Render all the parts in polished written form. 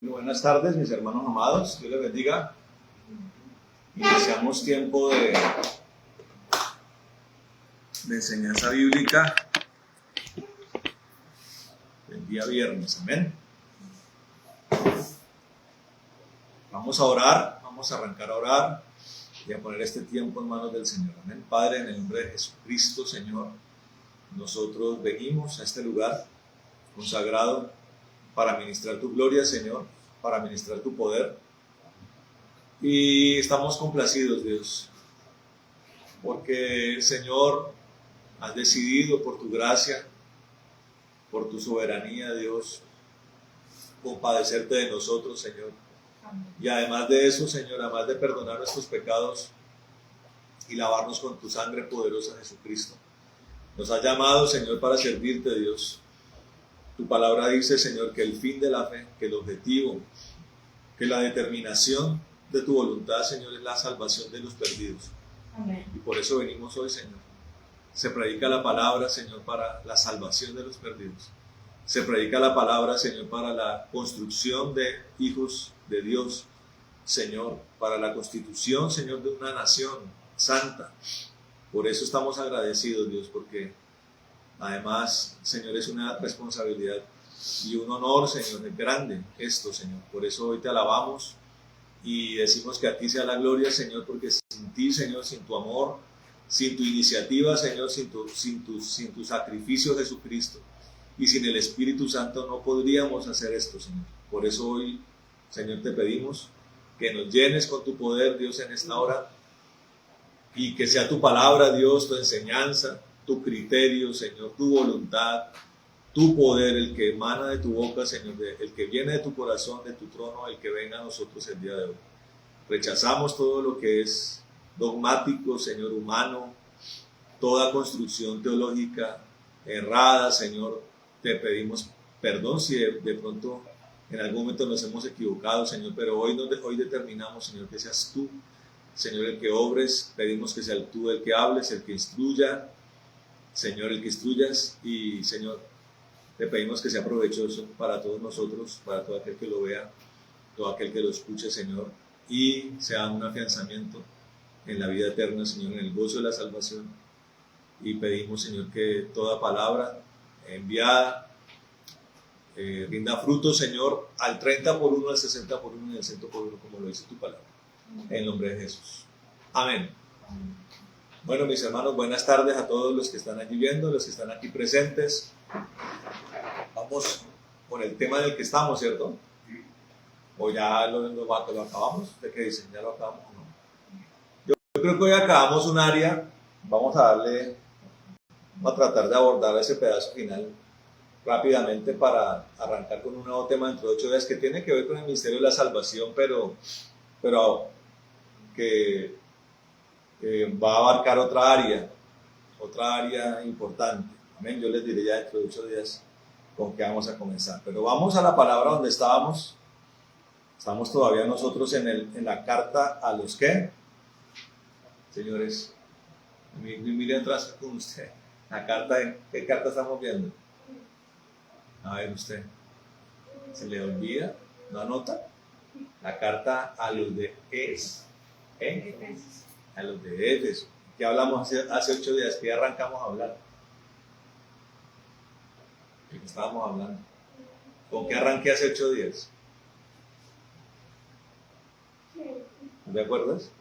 Buenas tardes, mis hermanos amados. Dios les bendiga. Iniciamos tiempo de enseñanza bíblica el día viernes. Amén. Vamos a orar, vamos a arrancar a orar y a poner este tiempo en manos del Señor. Amén. Padre, en el nombre de Jesucristo, Señor, nosotros venimos a este lugar consagrado para ministrar tu gloria, Señor, para ministrar tu poder. Y estamos complacidos, Dios, porque, Señor, has decidido por tu gracia, por tu soberanía, Dios, compadecerte de nosotros, Señor. Y además de eso, Señor, además de perdonar nuestros pecados y lavarnos con tu sangre poderosa, Jesucristo, nos has llamado, Señor, para servirte, Dios. Tu palabra dice, Señor, que el fin de la fe, que el objetivo, que la determinación de tu voluntad, Señor, es la salvación de los perdidos. Amén. Y por eso venimos hoy, Señor. Se predica la palabra, Señor, para la salvación de los perdidos. Se predica la palabra, Señor, para la construcción de hijos de Dios, Señor, para la constitución, Señor, de una nación santa. Por eso estamos agradecidos, Dios, porque además, Señor, es una responsabilidad y un honor, Señor, es grande esto, Señor. Por eso hoy te alabamos y decimos que a ti sea la gloria, Señor, porque sin ti, Señor, sin tu amor, sin tu iniciativa, Señor, sin tu sacrificio, Jesucristo, y sin el Espíritu Santo no podríamos hacer esto, Señor. Por eso hoy, Señor, te pedimos que nos llenes con tu poder, Dios, en esta hora, y que sea tu palabra, Dios, tu enseñanza, tu criterio, Señor, tu voluntad, tu poder, el que emana de tu boca, Señor, el que viene de tu corazón, de tu trono, el que venga a nosotros el día de hoy. Rechazamos todo lo que es dogmático, Señor, humano, toda construcción teológica errada, Señor. Te pedimos perdón si de pronto en algún momento nos hemos equivocado, Señor, pero hoy determinamos, Señor, que seas tú, Señor, el que obres. Pedimos que sea tú el que hables, el que instruya, Señor, el que instruyas, y Señor, te pedimos que sea provechoso para todos nosotros, para todo aquel que lo vea, todo aquel que lo escuche, Señor, y sea un afianzamiento en la vida eterna, Señor, en el gozo de la salvación. Y pedimos, Señor, que toda palabra enviada rinda fruto, Señor, al 30 por 1, al 60 por 1 y al 100 por 1, como lo dice tu palabra. En el nombre de Jesús. Amén. Bueno, mis hermanos, buenas tardes a todos los que están allí viendo, los que están aquí presentes. Vamos con el tema del que estamos, ¿cierto? ¿O ya lo acabamos? ¿De qué dicen? ¿Ya lo acabamos o no? Yo creo que hoy acabamos un área. Vamos a tratar de abordar ese pedazo final rápidamente para arrancar con un nuevo tema dentro de 8 días que tiene que ver con el misterio de la salvación, pero que va a abarcar otra área importante. Amén. Yo les diré ya dentro de 8 días con qué vamos a comenzar. Pero vamos a la palabra donde estábamos. Estamos todavía nosotros en la carta a los que, señores, miren atrás con usted. ¿Qué carta estamos viendo? A ver usted. ¿Se le olvida? ¿No anota? La carta a los de Éfeso. A los de Éfeso. ¿Qué hablamos hace 8 días? ¿Qué arrancamos a hablar? ¿De qué estábamos hablando? ¿Con qué arranqué hace 8 días? ¿Te acuerdas?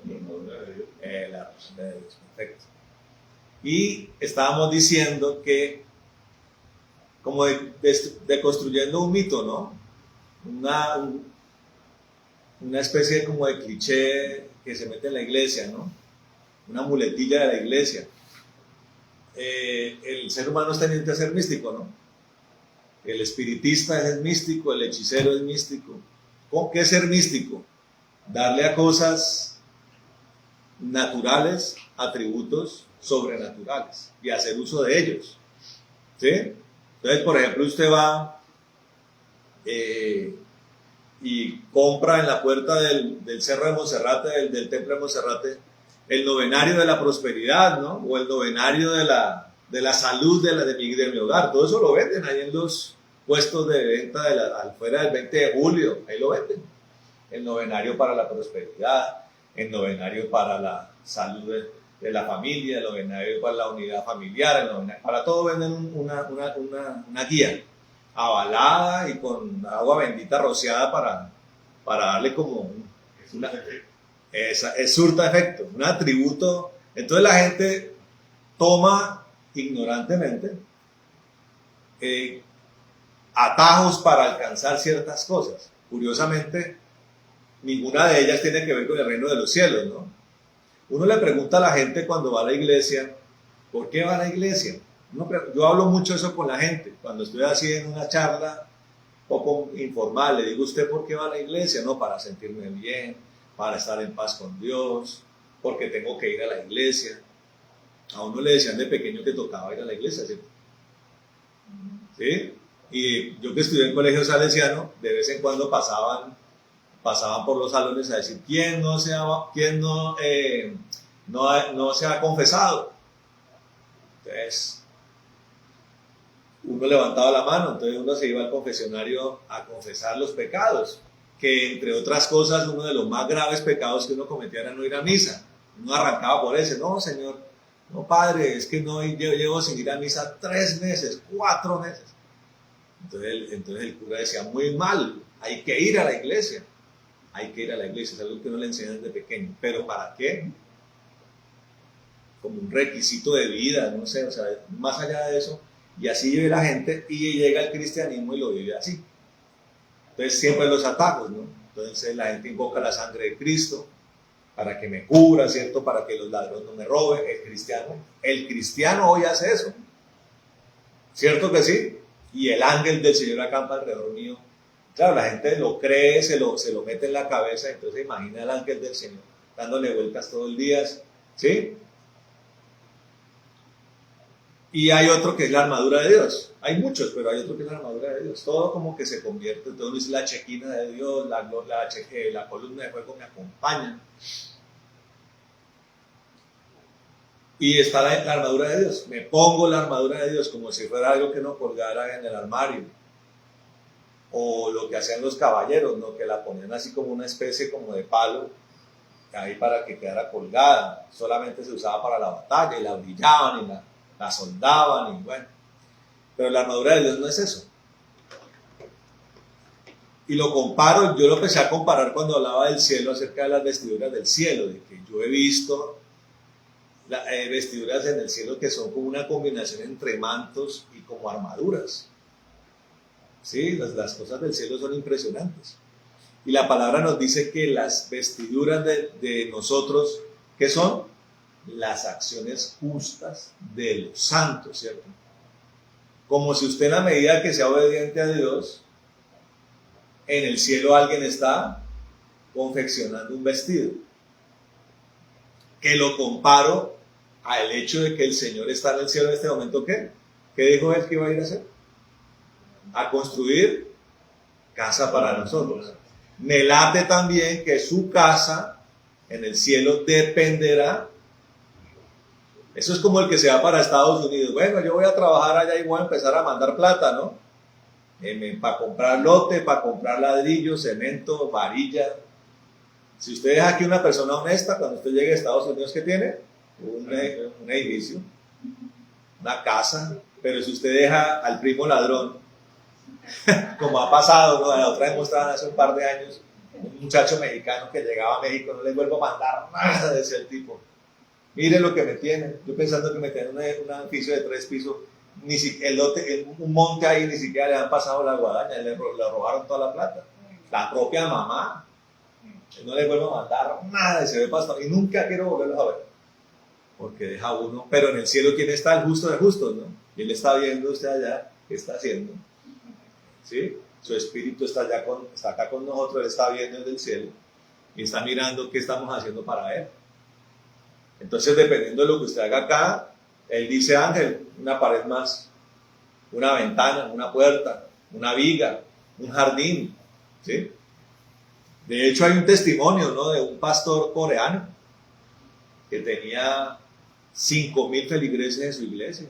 La razón de Dios. Perfecto. Y estábamos diciendo que como de construyendo un mito, ¿no? Una especie como de cliché que se mete en la iglesia, ¿no? Una muletilla de la iglesia. El ser humano es tendiente a ser místico, ¿no? El espiritista es místico, el hechicero es místico. ¿Qué es ser místico? Darle a cosas naturales atributos sobrenaturales y hacer uso de ellos, ¿sí? Entonces, por ejemplo, usted va y compra en la puerta del Cerro de Monserrate, del Templo de Monserrate, el novenario de la prosperidad, ¿no? O el novenario de la salud de mi hogar. Todo eso lo venden ahí en los puestos de venta afuera del 20 de julio, ahí lo venden. El novenario para la prosperidad, el novenario para la salud de la familia, el novenario para la unidad familiar, el novenario, para todo venden una guía avalada y con agua bendita rociada para darle como surta efecto, un atributo. Entonces la gente toma ignorantemente atajos para alcanzar ciertas cosas. Curiosamente, ninguna de ellas tiene que ver con el reino de los cielos, ¿no? Uno le pregunta a la gente cuando va a la iglesia, ¿por qué va a la iglesia? Yo hablo mucho eso con la gente, cuando estoy así en una charla poco informal, le digo, ¿usted por qué va a la iglesia? No, para sentirme bien, para estar en paz con Dios, porque tengo que ir a la iglesia. A uno le decían de pequeño que tocaba ir a la iglesia, ¿cierto? ¿Sí? Y yo que estudié en colegio salesiano, de vez en cuando pasaban por los salones a decir, ¿quién no se ha confesado? Entonces, uno levantaba la mano, entonces uno se iba al confesionario a confesar los pecados, que entre otras cosas, uno de los más graves pecados que uno cometía era no ir a misa. Uno arrancaba por ese, no, señor, no, padre, es que no llevo sin ir a misa 3 meses, 4 meses. Entonces el cura decía, muy mal, hay que ir a la iglesia. Hay que ir a la iglesia, es algo que uno le enseña desde pequeño. ¿Pero para qué? Como un requisito de vida, no sé, o sea, más allá de eso. Y así vive la gente y llega el cristianismo y lo vive así. Entonces siempre los atajos, ¿no? Entonces la gente invoca la sangre de Cristo para que me cubra, ¿cierto? Para que los ladrones no me roben. El cristiano hoy hace eso. ¿Cierto que sí? Y el ángel del Señor acampa alrededor mío. Claro, la gente lo cree, se lo mete en la cabeza, entonces imagina al ángel del Señor dándole vueltas todo el día, ¿sí? Y hay otro que es la armadura de Dios. Hay muchos, pero hay otro que es la armadura de Dios. Todo como que se convierte, todo es la chequina de Dios, la columna de fuego me acompaña. Y está la armadura de Dios. Me pongo la armadura de Dios como si fuera algo que no colgara en el armario. O lo que hacían los caballeros, ¿no? Que la ponían así como una especie como de palo, ahí para que quedara colgada. Solamente se usaba para la batalla y la brillaban y la soldaban y bueno. Pero la armadura de Dios no es eso. Y lo comparo, yo lo empecé a comparar cuando hablaba del cielo, acerca de las vestiduras del cielo, de que yo he visto vestiduras en el cielo que son como una combinación entre mantos y como armaduras. Sí, las cosas del cielo son impresionantes. Y la palabra nos dice que las vestiduras de nosotros, ¿qué son? Las acciones justas de los santos, ¿cierto? Como si usted en la medida que sea obediente a Dios, en el cielo alguien está confeccionando un vestido. Que lo comparo al hecho de que el Señor está en el cielo en este momento, ¿qué? ¿Qué dijo él que iba a ir a hacer? A construir casa para nosotros. Me late también que su casa en el cielo dependerá. Eso es como el que se va para Estados Unidos. Bueno, yo voy a trabajar allá y voy a empezar a mandar plata, ¿no? Para comprar lote, para comprar ladrillos, cemento, varilla. Si usted deja aquí una persona honesta, cuando usted llegue a Estados Unidos, ¿qué tiene? Un edificio, una casa. Pero si usted deja al primo ladrón, como ha pasado, ¿no? La otra vez mostraban hace un par de años un muchacho mexicano que llegaba a México, no le vuelvo a mandar nada, decía el tipo. Mire lo que me tienen. Yo pensando que me tienen un edificio de 3 pisos, ni el lote, un monte ahí, ni siquiera le han pasado la guadaña, le robaron toda la plata. La propia mamá. No le vuelvo a mandar nada, se ve pastor, y nunca quiero volverlos a ver. Porque deja uno, pero en el cielo, ¿quién está? El justo de justos, ¿no? Y él está viendo usted allá, ¿qué está haciendo? ¿Sí? Su espíritu está acá con nosotros, él está viendo desde el cielo y está mirando qué estamos haciendo para él. Entonces, dependiendo de lo que usted haga acá, él dice, ángel, una pared más, una ventana, una puerta, una viga, un jardín, ¿sí? De hecho, hay un testimonio, ¿no? De un pastor coreano que tenía 5,000 feligreses en su iglesia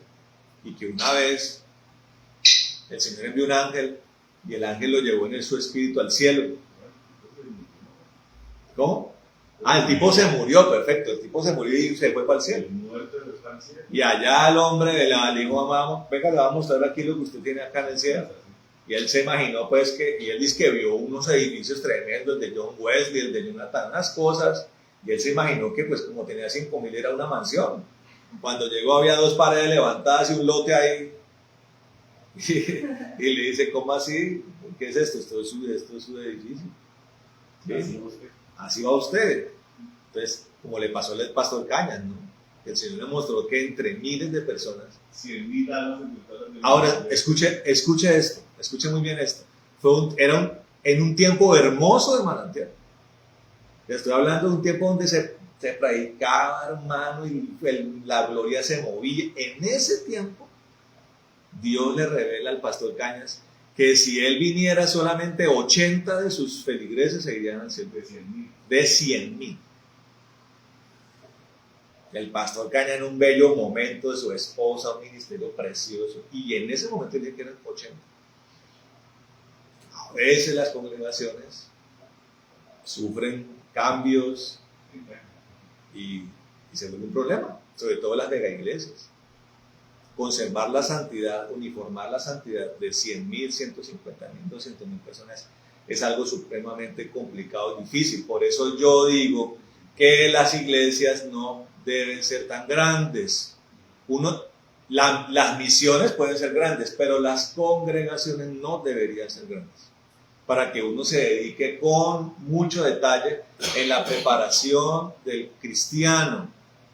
y que una vez El Señor envió un ángel y el ángel lo llevó en su espíritu al cielo. ¿Cómo? El tipo se murió, perfecto. El tipo se murió y se fue para el cielo. Y allá el hombre le dijo, vamos, venga, le vamos a mostrar aquí lo que usted tiene acá en el cielo. Y él se imaginó, pues, y él dice que vio unos edificios tremendos, el de John Wesley, el de Jonathan, unas cosas. Y él se imaginó que, pues, como tenía 5.000 era una mansión. Cuando llegó había 2 paredes levantadas y un lote ahí. Y le dice, ¿cómo así? ¿Qué es esto? Esto es su edificio. ¿Sí? Así va usted. Entonces, como le pasó al pastor Cañas, ¿no? El Señor le mostró que entre miles de personas. 100.000 almas. Ahora, escuche esto, escuche muy bien esto. Era en un tiempo hermoso de manantial. Estoy hablando de un tiempo donde se predicaba, hermano, y la gloria se movía. En ese tiempo, Dios le revela al pastor Cañas que si él viniera, solamente 80 de sus feligreses se irían al cielo. De 100.000. El pastor Cañas, en un bello momento de su esposa, un ministerio precioso, y en ese momento dice que eran 80. A veces las congregaciones sufren cambios y se vuelve un problema, sobre todo las mega iglesias. Conservar la santidad, uniformar la santidad de 100.000, 150.000, 200.000 personas es algo supremamente complicado y difícil. Por eso yo digo que las iglesias no deben ser tan grandes. Las misiones pueden ser grandes, pero las congregaciones no deberían ser grandes. Para que uno se dedique con mucho detalle en la preparación del cristiano,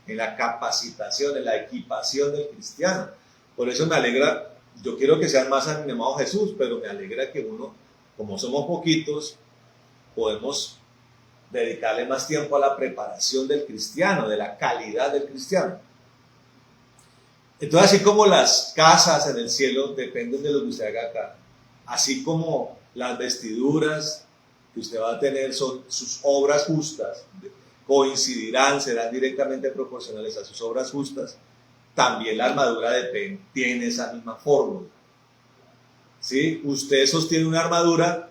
en la capacitación, en la equipación del cristiano. Por eso me alegra, yo quiero que sean más a mi amado Jesús, pero me alegra que uno, como somos poquitos, podemos dedicarle más tiempo a la preparación del cristiano, de la calidad del cristiano. Entonces, así como las casas en el cielo dependen de lo que usted haga acá, así como las vestiduras que usted va a tener son sus obras justas, coincidirán, serán directamente proporcionales a sus obras justas, también la armadura tiene esa misma fórmula. ¿Sí? Usted sostiene una armadura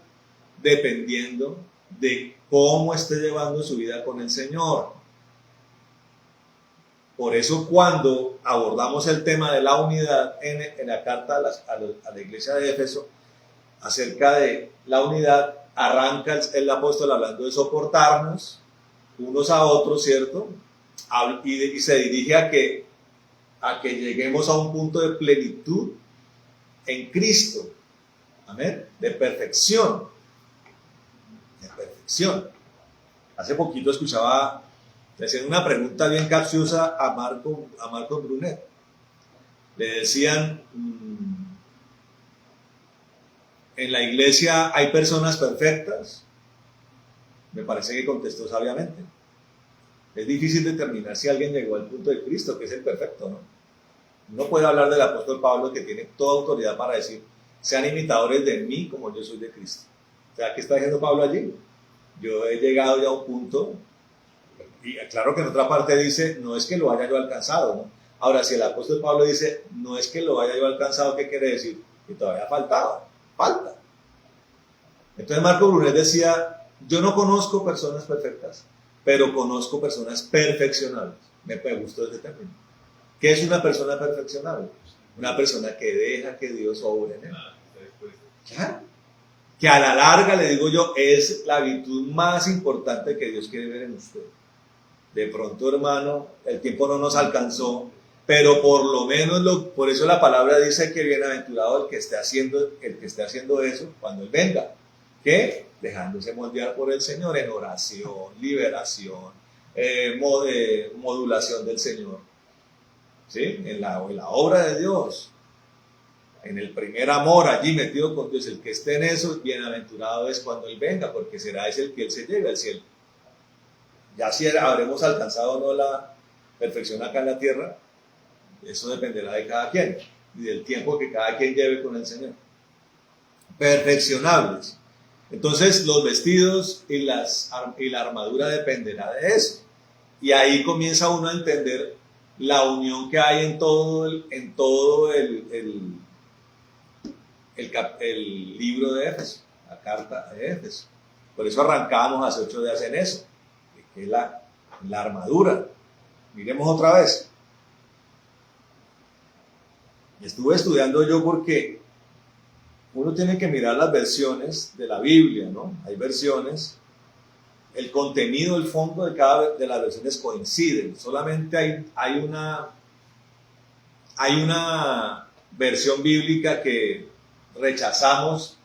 dependiendo de cómo esté llevando su vida con el Señor. Por eso cuando abordamos el tema de la unidad en la carta a la iglesia de Éfeso, acerca de la unidad, arranca el apóstol hablando de soportarnos unos a otros, ¿cierto? Y se dirige a que lleguemos a un punto de plenitud en Cristo. Amén. De perfección. De perfección. Hace poquito escuchaba, le hacían una pregunta bien capciosa a Marco Brunet. Le decían, ¿en la iglesia hay personas perfectas? Me parece que contestó sabiamente. Es difícil determinar si alguien llegó al punto de Cristo, que es el perfecto, ¿no? No puede hablar del apóstol Pablo, que tiene toda autoridad para decir, sean imitadores de mí como yo soy de Cristo. O sea, ¿qué está diciendo Pablo allí? Yo he llegado ya a un punto, y claro que en otra parte dice, no es que lo haya yo alcanzado, ¿no? Ahora, si el apóstol Pablo dice, no es que lo haya yo alcanzado, ¿qué quiere decir? Que todavía falta. Entonces Marco Brunet decía, yo no conozco personas perfectas, pero conozco personas perfeccionables. Me gustó ese término. ¿Qué es una persona perfeccionable? Una persona que deja que Dios obre en él. Claro. Que a la larga, le digo yo, es la virtud más importante que Dios quiere ver en usted. De pronto, hermano, el tiempo no nos alcanzó, pero por lo menos, por eso la palabra dice que bienaventurado el que esté haciendo eso cuando Él venga. ¿Qué? Dejándose moldear por el Señor en oración, liberación, modulación del Señor. ¿Sí? En la obra de Dios, en el primer amor allí metido con Dios. El que esté en eso, bienaventurado es cuando Él venga, porque será ese el que Él se lleve al cielo. Ya si habremos alcanzado o no la perfección acá en la tierra, eso dependerá de cada quien y del tiempo que cada quien lleve con el Señor. Perfeccionables. Entonces los vestidos y la armadura dependerá de eso. Y ahí comienza uno a entender la unión que hay en todo el libro de Éfeso, la carta de Éfeso. Por eso arrancábamos hace 8 días en eso, que es la armadura. Miremos otra vez. Estuve estudiando yo porque uno tiene que mirar las versiones de la Biblia, ¿no? Hay versiones, el contenido, el fondo de cada de las versiones coinciden. Solamente hay una versión bíblica que rechazamos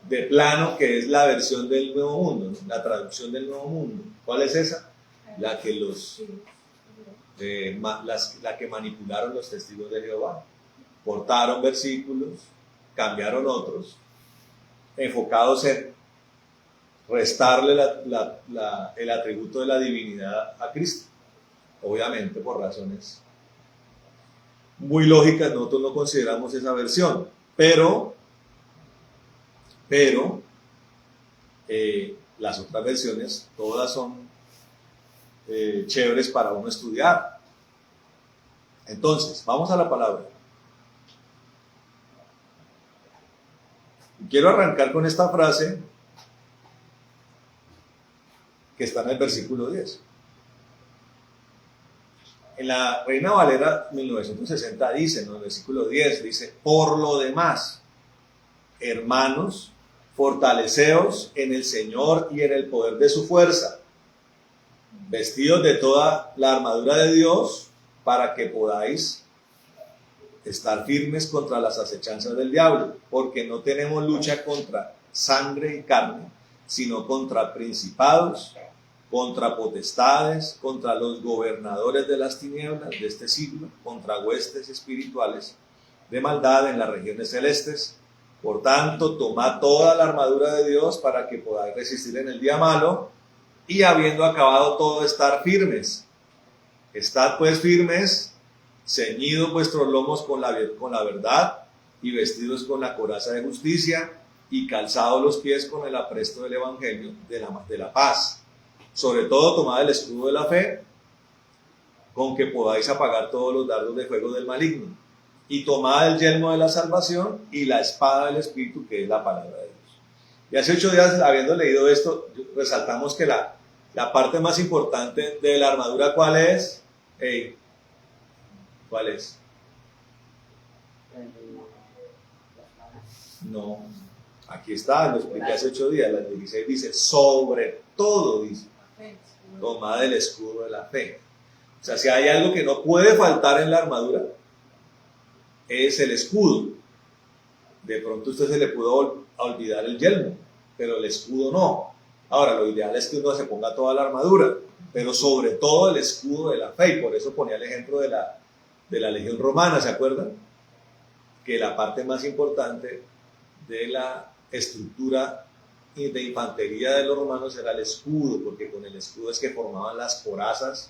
de plano, que es la versión del Nuevo Mundo, ¿no? La traducción del Nuevo Mundo. ¿Cuál es esa? La que la que manipularon los testigos de Jehová. Cortaron versículos, cambiaron otros, enfocados en restarle el atributo de la divinidad a Cristo. Obviamente, por razones muy lógicas, nosotros no consideramos esa versión, pero las otras versiones, todas son chéveres para uno estudiar. Entonces, vamos a la palabra. Quiero arrancar con esta frase que está en el versículo 10. En la Reina Valera 1960 dice, en el versículo 10, dice: por lo demás, hermanos, fortaleceos en el Señor y en el poder de su fuerza, vestidos de toda la armadura de Dios, para que podáis estar firmes contra las acechanzas del diablo, porque no tenemos lucha contra sangre y carne, sino contra principados, contra potestades, contra los gobernadores de las tinieblas de este siglo, contra huestes espirituales de maldad en las regiones celestes. Por tanto, tomad toda la armadura de Dios para que podáis resistir en el día malo, y habiendo acabado todo, estar firmes. Estad pues firmes, ceñidos vuestros lomos con la verdad, y vestidos con la coraza de justicia, y calzados los pies con el apresto del evangelio de la paz. Sobre todo, tomad el escudo de la fe, con que podáis apagar todos los dardos de fuego del maligno, y tomad el yelmo de la salvación y la espada del Espíritu, que es la palabra de Dios. Y hace 8 días, habiendo leído esto, resaltamos que la parte más importante de la armadura, ¿cuál es? ¿Cuál es? No, aquí está, lo expliqué hace 8 días, la 16 dice: sobre todo, dice, tomad el escudo de la fe. O sea, si hay algo que no puede faltar en la armadura, es el escudo. De pronto a usted se le pudo olvidar el yelmo, pero el escudo no. Ahora, lo ideal es que uno se ponga toda la armadura, pero sobre todo el escudo de la fe, y por eso ponía el ejemplo de la Legión Romana, ¿se acuerdan? Que la parte más importante de la estructura de infantería de los romanos era el escudo, porque con el escudo es que formaban las corazas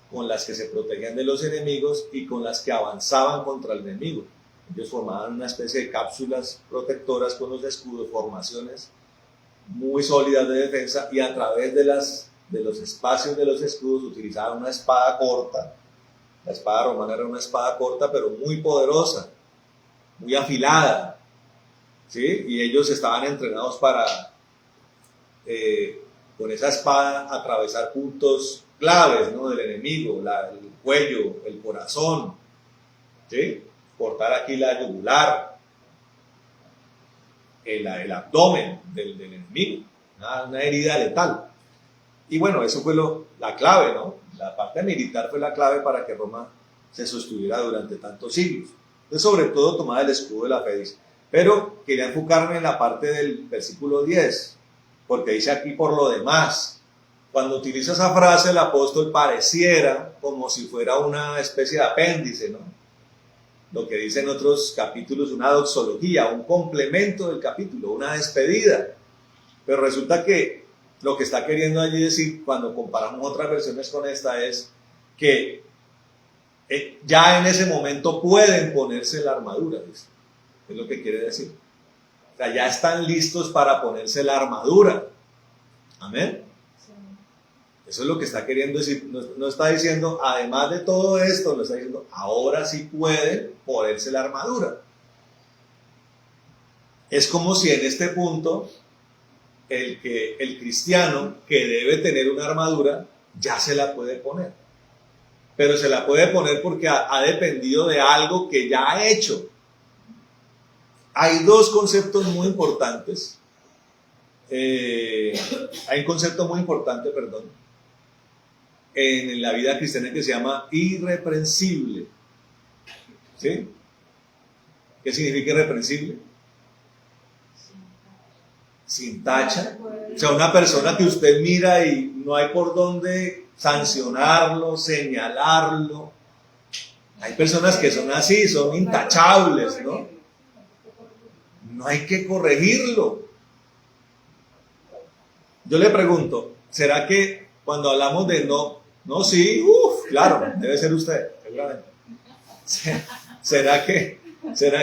con las que se protegían de los enemigos y con las que avanzaban contra el enemigo. Ellos formaban una especie de cápsulas protectoras con los escudos, formaciones muy sólidas de defensa, y a través de los espacios de los escudos utilizaban una espada corta. La espada romana era una espada corta, pero muy poderosa, muy afilada, ¿sí? Y ellos estaban entrenados para, con esa espada, atravesar puntos claves, ¿no?, del enemigo, el cuello, el corazón, ¿sí? Cortar aquí la yugular, el abdomen del enemigo, una herida letal. Y bueno, eso fue la clave, ¿no? La parte militar fue la clave para que Roma se sostuviera durante tantos siglos. Entonces, sobre todo, tomaba el escudo de la fe, dice. Pero quería enfocarme en la parte del versículo 10, porque dice aquí: por lo demás. Cuando utiliza esa frase, el apóstol pareciera como si fuera una especie de apéndice, ¿no? Lo que dice en otros capítulos, una doxología, un complemento del capítulo, una despedida. Pero resulta que lo que está queriendo allí decir, cuando comparamos otras versiones con esta, es que ya en ese momento pueden ponerse la armadura, dice. Es lo que quiere decir. O sea, ya están listos para ponerse la armadura. Amén. Sí. Eso es lo que está queriendo decir. No está diciendo, además de todo esto, no está diciendo, ahora sí pueden ponerse la armadura. es como si en este punto el cristiano que debe tener una armadura ya se la puede poner, pero se la puede poner porque ha dependido de algo que ya ha hecho. Hay dos conceptos muy importantes. Hay un concepto muy importante, perdón, en la vida cristiana que se llama irreprensible. ¿Sí? ¿Qué significa irreprensible? Sin tacha. O sea, una persona que usted mira y no hay por dónde sancionarlo, señalarlo. Hay personas que son así, son intachables, ¿no? No hay que corregirlo. Yo le pregunto, ¿será que cuando hablamos de no, sí, claro, debe ser usted, seguramente. ¿Será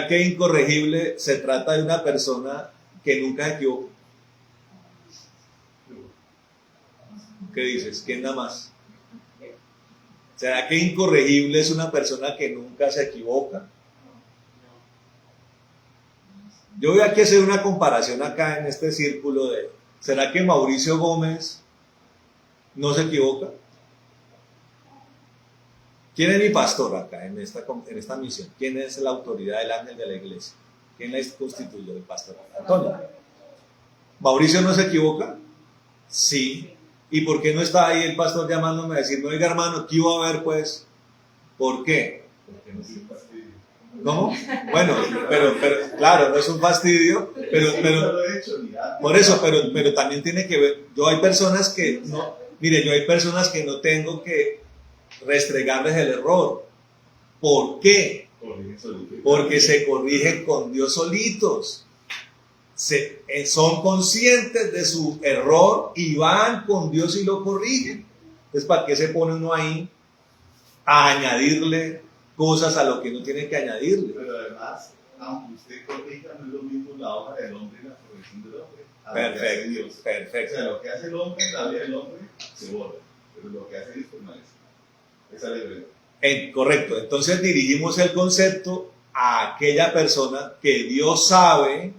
que incorregible se trata de una persona que nunca se equivoca? ¿Qué dices? ¿Quién da más? ¿Será que incorregible es una persona que nunca se equivoca? Yo voy aquí a hacer una comparación acá en este círculo de, ¿será que Mauricio Gómez no se equivoca? ¿Quién es mi pastor acá en esta misión? ¿Quién es la autoridad del ángel de la iglesia? ¿Quién la constituyó el pastor? Antonio. ¿Mauricio no se equivoca? Sí. ¿Y por qué no está ahí el pastor llamándome a decir, no, oiga hermano, ¿qué iba a ver pues? ¿Por qué? Porque no se fastidia. ¿Cómo? Bueno, pero claro, no es un fastidio, pero por eso, pero también tiene que ver, yo hay personas que no tengo que restregarles el error. ¿Por qué? Porque se corrigen con Dios solitos. Son conscientes de su error y van con Dios y lo corrigen. Entonces, ¿para qué se pone uno ahí a añadirle cosas a lo que no tiene que añadirle? Pero además, aunque usted corrija, no es lo mismo la obra del hombre y la corrección del hombre. Perfecto, Dios. perfecto. O sea, lo que hace el hombre, la vida del hombre, se borra. Pero lo que hace Dios permanece. Esa es la verdad. Correcto. Entonces dirigimos el concepto a aquella persona que Dios sabe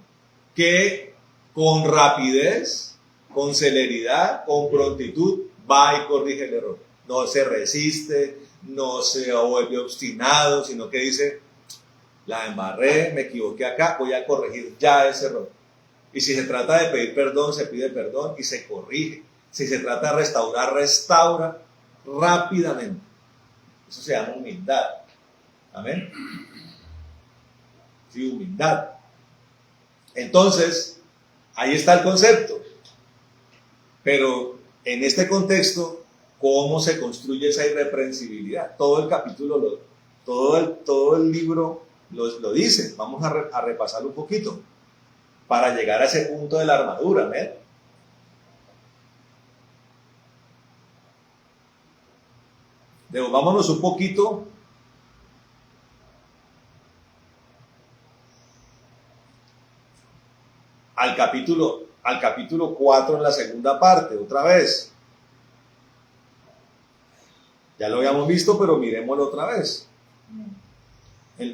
que con rapidez, con celeridad, con prontitud, va y corrige el error. No se resiste, no se vuelve obstinado, sino que dice, la embarré, me equivoqué acá, voy a corregir ya ese error. Y si se trata de pedir perdón, se pide perdón y se corrige. Si se trata de restaurar, restaura rápidamente. Eso se llama humildad. Amén. Sí, humildad. Entonces, ahí está el concepto. Pero en este contexto, ¿cómo se construye esa irreprensibilidad? Todo el capítulo, todo el libro lo dice. Vamos a repasarlo un poquito para llegar a ese punto de la armadura. ¿Amén? Vámonos un poquito al capítulo 4 en la segunda parte, otra vez. Ya lo habíamos visto, pero miremoslo otra vez.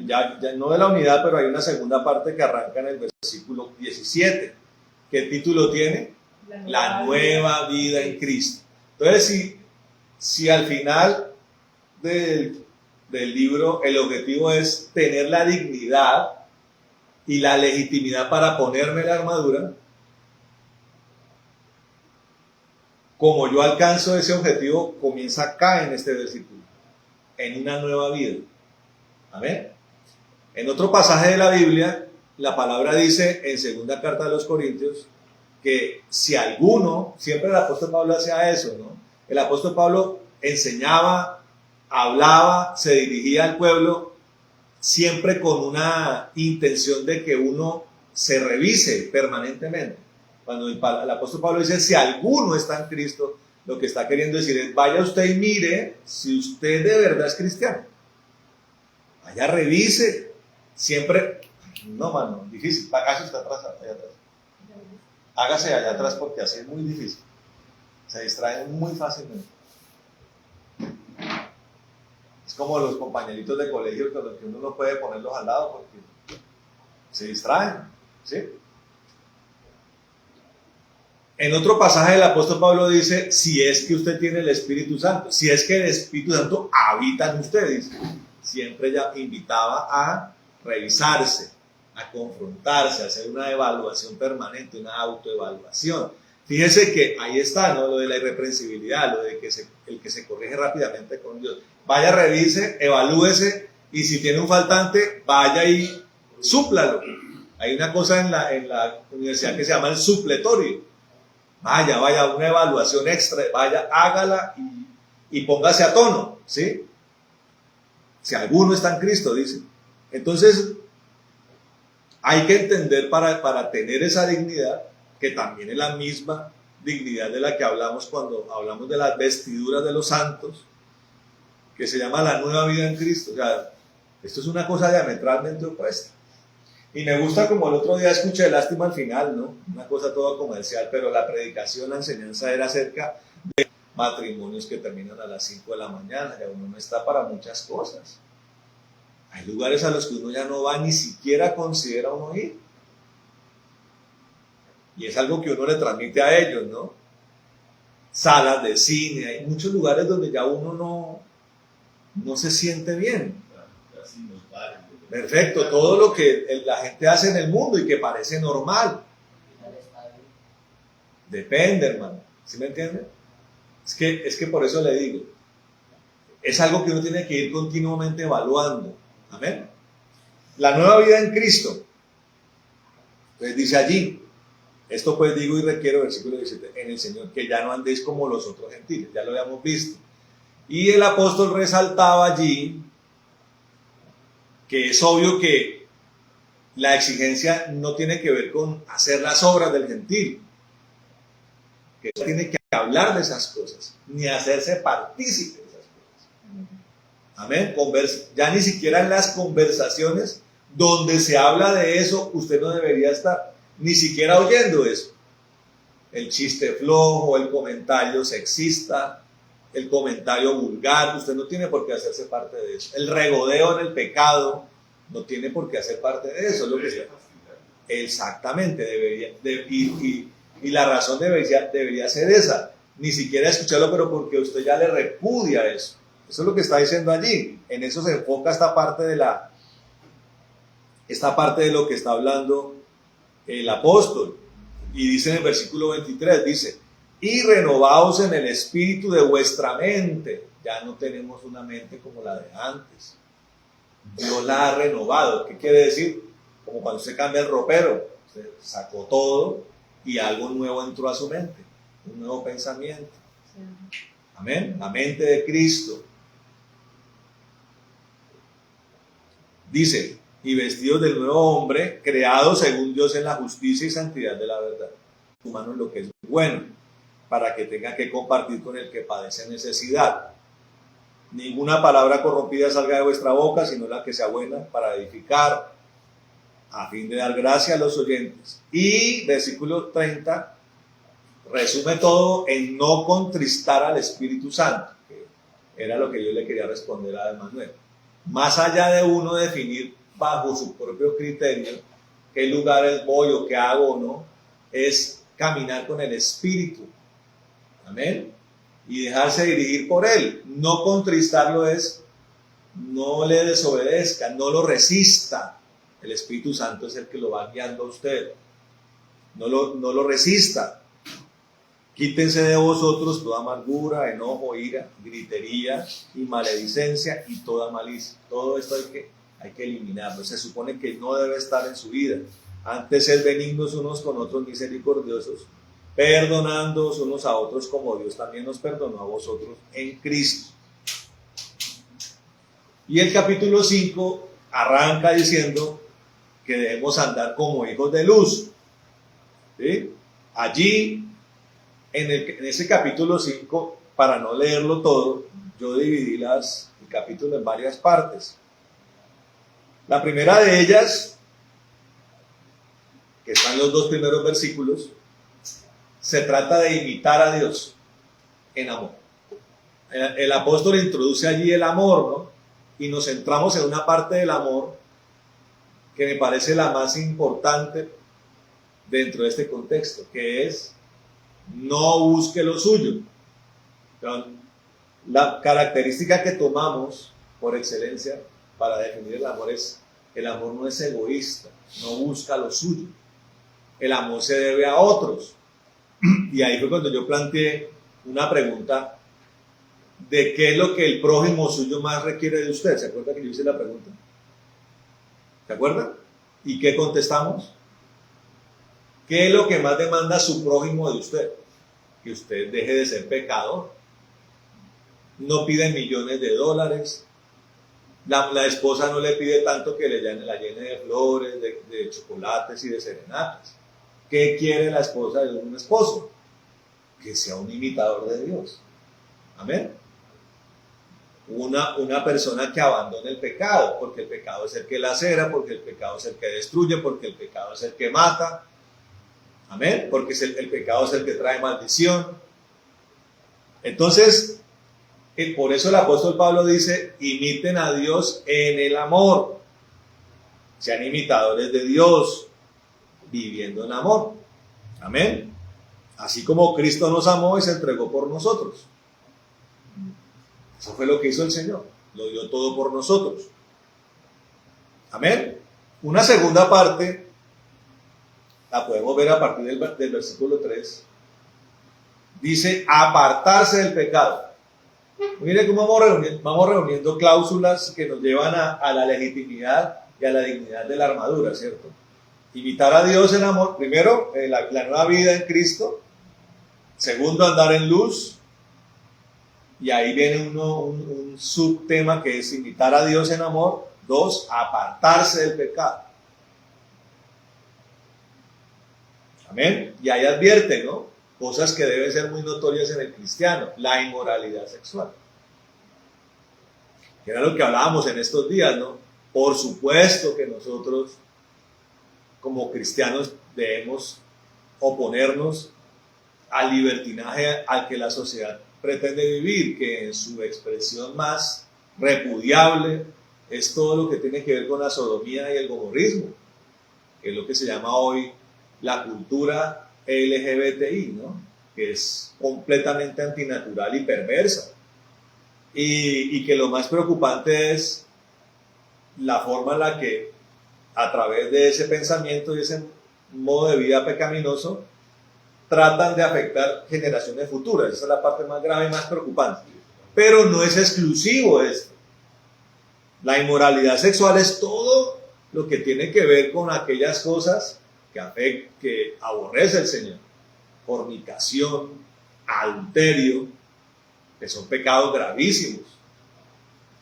Ya no de la unidad, pero hay una segunda parte que arranca en el versículo 17. ¿Qué título tiene? La nueva vida en Cristo. Entonces, si al final del libro el objetivo es tener la dignidad y la legitimidad para ponerme la armadura, como yo alcanzo ese objetivo, comienza acá en este versículo, en una nueva vida. Amén. En otro pasaje de la Biblia, la palabra dice en segunda carta de los Corintios que si alguno, siempre el apóstol Pablo hacía eso, ¿no? El apóstol Pablo enseñaba, hablaba, se dirigía al pueblo siempre con una intención de que uno se revise permanentemente. Cuando el apóstol Pablo dice, si alguno está en Cristo, lo que está queriendo decir es, vaya usted y mire si usted de verdad es cristiano. Vaya, revise. Siempre, no, mano, difícil. Hágase usted atrás, allá atrás. Hágase allá atrás porque así es muy difícil. Se distraen muy fácilmente. Es como los compañeritos de colegio con los que uno no puede ponerlos al lado porque se distraen, ¿sí? En otro pasaje el apóstol Pablo dice, si es que usted tiene el Espíritu Santo, si es que el Espíritu Santo habita en ustedes. Siempre ya invitaba a revisarse, a confrontarse, a hacer una evaluación permanente, una autoevaluación. Fíjese que ahí está, ¿no? Lo de la irreprensibilidad, lo de que el que se corrige rápidamente con Dios. Vaya, revise, evalúese, y si tiene un faltante, vaya y súplalo. Hay una cosa en la universidad que se llama el supletorio. Vaya, una evaluación extra, vaya, hágala y póngase a tono, ¿sí? Si alguno está en Cristo, dice. Entonces, hay que entender para tener esa dignidad, que también es la misma dignidad de la que hablamos cuando hablamos de las vestiduras de los santos, que se llama la nueva vida en Cristo. O sea, esto es una cosa diametralmente opuesta. Y me gusta, como el otro día escuché, lástima al final, ¿no? Una cosa toda comercial, pero la predicación, la enseñanza era acerca de matrimonios que terminan a las 5 de la mañana, ya uno no está para muchas cosas. Hay lugares a los que uno ya no va, ni siquiera considera uno ir. Y es algo que uno le transmite a ellos, ¿no? Salas de cine, hay muchos lugares donde ya uno no se siente bien. Perfecto, todo lo que la gente hace en el mundo y que parece normal. Depende, hermano. ¿Sí me entiende? Es que por eso le digo, es algo que uno tiene que ir continuamente evaluando. Amén. La nueva vida en Cristo. Pues dice allí, esto pues digo y requiero, versículo 17, en el Señor, que ya no andéis como los otros gentiles, ya lo habíamos visto. Y el apóstol resaltaba allí que es obvio que la exigencia no tiene que ver con hacer las obras del gentil, que tiene que hablar de esas cosas, ni hacerse partícipe de esas cosas. Amén. Ya ni siquiera en las conversaciones donde se habla de eso, usted no debería estar ni siquiera oyendo eso. El chiste flojo, el comentario sexista, el comentario vulgar, usted no tiene por qué hacerse parte de eso. El regodeo en el pecado no tiene por qué hacer parte de eso. Es lo que sea. Exactamente, debería. Y la razón debería ser esa. Ni siquiera escucharlo, pero porque usted ya le repudia eso. Eso es lo que está diciendo allí. En eso se enfoca esta parte de lo que está hablando el apóstol. Y dice en el versículo 23, dice, y renovaos en el espíritu de vuestra mente. Ya no tenemos una mente como la de antes. Dios la ha renovado. ¿Qué quiere decir? Como cuando usted cambia el ropero. Usted sacó todo y algo nuevo entró a su mente. Un nuevo pensamiento. Sí. Amén. La mente de Cristo. Dice, y vestidos del nuevo hombre, creado según Dios en la justicia y santidad de la verdad. Humano en lo que es bueno, para que tenga que compartir con el que padece necesidad. Ninguna palabra corrompida salga de vuestra boca, sino la que sea buena para edificar, a fin de dar gracia a los oyentes. Y versículo 30 resume todo en no contristar al Espíritu Santo, que era lo que yo le quería responder a Manuel. Más allá de uno definir bajo su propio criterio qué lugares voy o qué hago o no, es caminar con el Espíritu. Amén. Y dejarse dirigir por Él. No contristarlo es, no le desobedezca, no lo resista. El Espíritu Santo es el que lo va guiando a usted. No lo resista. Quítense de vosotros toda amargura, enojo, ira, gritería y maledicencia y toda malicia. Todo esto hay que eliminarlo. Se supone que no debe estar en su vida. Antes ser benignos unos con otros, misericordiosos, perdonándoos unos a otros como Dios también nos perdonó a vosotros en Cristo. Y el capítulo 5 arranca diciendo que debemos andar como hijos de luz. ¿Sí? Allí, en ese capítulo 5, para no leerlo todo, yo dividí el capítulo en varias partes. La primera de ellas, que están los 2 primeros versículos, se trata de imitar a Dios en amor. El apóstol introduce allí el amor, ¿no? Y nos centramos en una parte del amor que me parece la más importante dentro de este contexto, que es no busque lo suyo. Entonces, la característica que tomamos por excelencia para definir el amor es: el amor no es egoísta, no busca lo suyo. El amor se debe a otros. Y ahí fue cuando yo planteé una pregunta de qué es lo que el prójimo suyo más requiere de usted. ¿Se acuerda que yo hice la pregunta? ¿Se acuerda? ¿Y qué contestamos? ¿Qué es lo que más demanda su prójimo de usted? Que usted deje de ser pecador. No pide millones de dólares. La esposa no le pide tanto que la llene de flores, de chocolates y de serenatas. ¿Qué quiere la esposa de un esposo? Que sea un imitador de Dios. Amén. Una persona que abandone el pecado, porque el pecado es el que lacera, porque el pecado es el que destruye, porque el pecado es el que mata. Amén. Porque el pecado es el que trae maldición. Entonces, por eso el apóstol Pablo dice: imiten a Dios en el amor. Sean imitadores de Dios, viviendo en amor. Amén. Así como Cristo nos amó y se entregó por nosotros. Eso fue lo que hizo el Señor. Lo dio todo por nosotros. Amén. Una segunda parte la podemos ver a partir del versículo 3. Dice: apartarse del pecado. Mire cómo vamos reuniendo cláusulas que nos llevan a la legitimidad y a la dignidad de la armadura, ¿cierto? Imitar a Dios en amor. Primero, la nueva vida en Cristo. Segundo, andar en luz. Y ahí viene un subtema que es imitar a Dios en amor. 2, apartarse del pecado. Amén. Y ahí advierte, ¿no? Cosas que deben ser muy notorias en el cristiano: la inmoralidad sexual. Que era lo que hablábamos en estos días, ¿no? Por supuesto que nosotros, como cristianos, debemos oponernos al libertinaje al que la sociedad pretende vivir, que en su expresión más repudiable es todo lo que tiene que ver con la sodomía y el gomorrismo, que es lo que se llama hoy la cultura LGBTI, ¿no? Que es completamente antinatural y perversa. Y que lo más preocupante es la forma en la que, a través de ese pensamiento y ese modo de vida pecaminoso, tratan de afectar generaciones futuras. Esa es la parte más grave y más preocupante. Pero no es exclusivo esto. La inmoralidad sexual es todo lo que tiene que ver con aquellas cosas que aborrece el Señor: fornicación, adulterio, que son pecados gravísimos.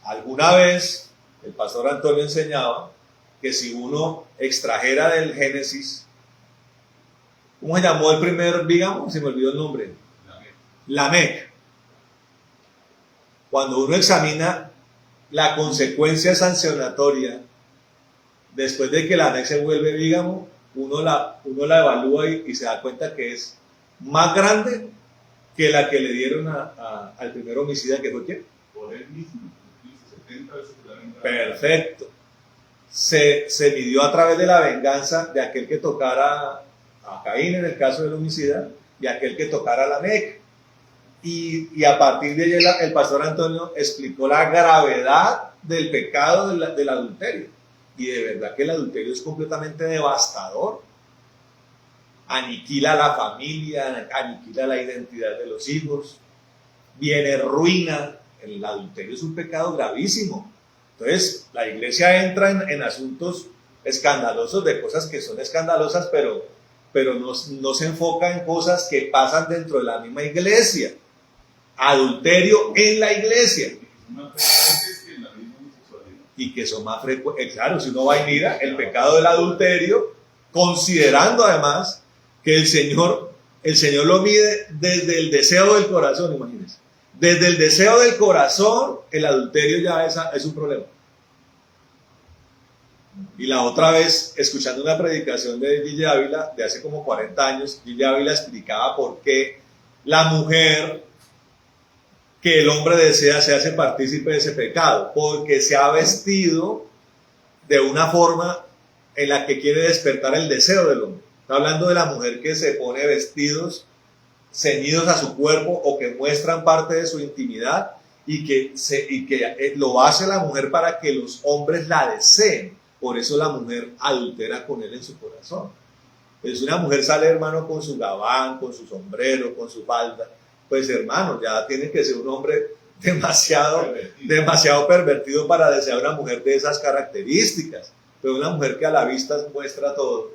Alguna vez el pastor Antonio enseñaba que si uno extrajera del Génesis, ¿cómo se llamó el primer bígamo? Se me olvidó el nombre. Lamec. Cuando uno examina la consecuencia sancionatoria después de que Lamec se vuelve bígamo, uno la evalúa y se da cuenta que es más grande que la que le dieron al primer homicida, que fue ¿quién? Por él mismo, 70 veces la venganza. Perfecto. Se midió a través de la venganza de aquel que tocara a Caín en el caso del homicida y aquel que tocara a Lamec. Y a partir de ahí el pastor Antonio explicó la gravedad del pecado del adulterio. Y de verdad que el adulterio es completamente devastador. Aniquila la familia, aniquila la identidad de los hijos, viene ruina. El adulterio es un pecado gravísimo. Entonces la iglesia entra en asuntos escandalosos, de cosas que son escandalosas, pero no se enfoca en cosas que pasan dentro de la misma iglesia. Adulterio en la iglesia. Y que son más frecuentes. Claro, si uno va y mira el pecado del adulterio, considerando además que el Señor lo mide desde el deseo del corazón, imagínense. Desde el deseo del corazón, el adulterio ya es un problema. Y la otra vez, escuchando una predicación de Gigi Ávila, de hace como 40 años, Gigi Ávila explicaba por qué la mujer que el hombre desea se hace partícipe de ese pecado, porque se ha vestido de una forma en la que quiere despertar el deseo del hombre. Está hablando de la mujer que se pone vestidos ceñidos a su cuerpo o que muestran parte de su intimidad y que lo hace la mujer para que los hombres la deseen. Por eso la mujer adultera con él en su corazón. Pues una mujer sale, hermano, con su gabán, con su sombrero, con su falda, pues hermano, ya tiene que ser un hombre demasiado pervertido para desear una mujer de esas características. Pero una mujer que a la vista muestra todo,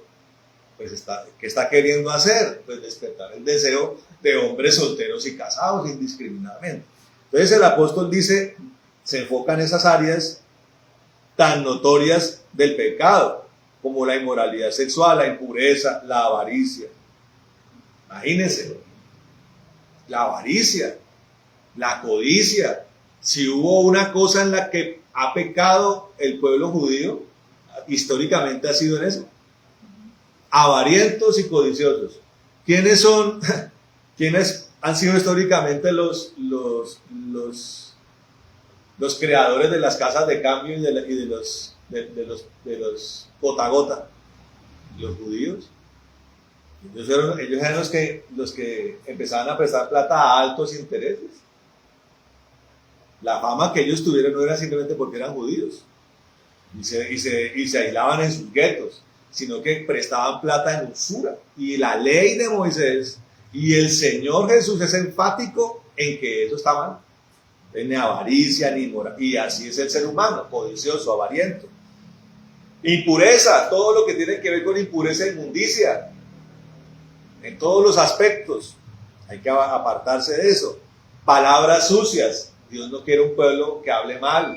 pues ¿qué está queriendo hacer? Pues despertar el deseo de hombres solteros y casados indiscriminadamente. Entonces el apóstol dice, se enfoca en esas áreas tan notorias del pecado, como la inmoralidad sexual, la impureza, la avaricia. Imagínense, la avaricia, la codicia. Si hubo una cosa en la que ha pecado el pueblo judío, históricamente ha sido en eso. Avarientos y codiciosos. ¿Quiénes han sido históricamente los creadores de las casas de cambio y de los gota a gota? Los judíos. Ellos eran los que empezaban a prestar plata a altos intereses. La fama que ellos tuvieron no era simplemente porque eran judíos y se aislaban en sus guetos, sino que prestaban plata en usura. Y la ley de Moisés y el Señor Jesús es enfático en que eso está mal. Ni avaricia, ni moral. Y así es el ser humano, codicioso, avariento. Impureza, todo lo que tiene que ver con impureza e inmundicia. En todos los aspectos. Hay que apartarse de eso. Palabras sucias. Dios no quiere un pueblo que hable mal.